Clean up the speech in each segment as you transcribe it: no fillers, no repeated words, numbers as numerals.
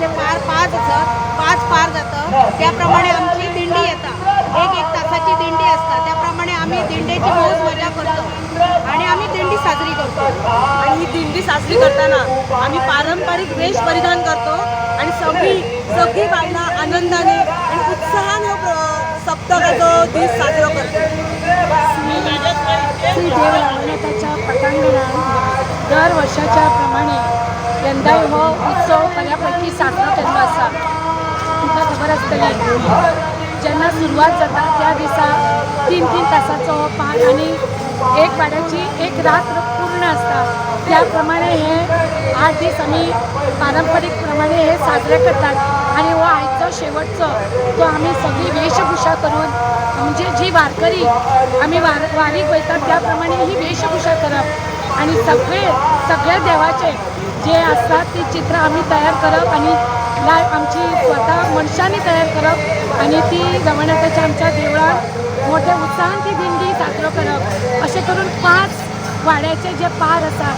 वाड्याचे पार पाच जातं त्याप्रमाणे आमची दिंडी येतात. एक तासाची दिंडी असतात. त्याप्रमाणे आम्ही दिंडीची मौज मजा करतो आणि आम्ही दिंडी साजरी करतो. आणि ही दिंडी साजरी करताना आम्ही पारंपरिक वेश परिधान करतो आणि सगळी बायला आनंदाने आणि उत्साहाने सप्तकाचा दिवस साजरा करतो. श्री देव रंगनाथाच्या पटांगणात दर वर्षाच्या प्रमाणे यंदा हो उत्सव बऱ्यापैकी साजरो केल्लो आसा. तुमकां खबर आसतली जेन्ना सुरवात जाता त्या दिसा 3-3 तासाचो हो पाठ आणि एक वाड्याची एक रात्र पूर्ण असता. त्याप्रमाणे हे 8 दीस आम्ही पारंपरिक प्रमाणे हे साजरे करतात. आणि हो आयचो शेवटचो तो आम्ही सगळी वेशभूषा करून म्हणजे जी वारकरी आम्ही वारीक वयतात त्याप्रमाणे ही वेशभूषा करप आणि सगळ्या देवाचे जे असतात ती चित्र आम्ही तयार करप आणि आमची स्वतः मनशांनी तयार करप आणि ती रवनाथाच्या आमच्या देवळात मोठ्या उत्साहान ती दिंडी साजरो करप. अशें करून 5 वाड्याचे जे पार आसा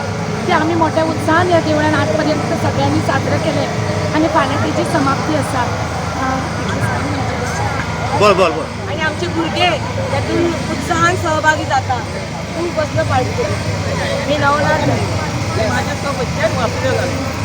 ते आम्ही मोठ्या उत्साहान ह्या देवळान आजपर्यंत सगळ्यांनी साजरे केले आणि फाल्यां तेची समाप्ती आसा. आणि आमचे भुरगे त्यातून उत्साहान सहभागी जातात. खूप बसलं पाहिजे. मी नवनाथ माझ्यासोबत वापरलं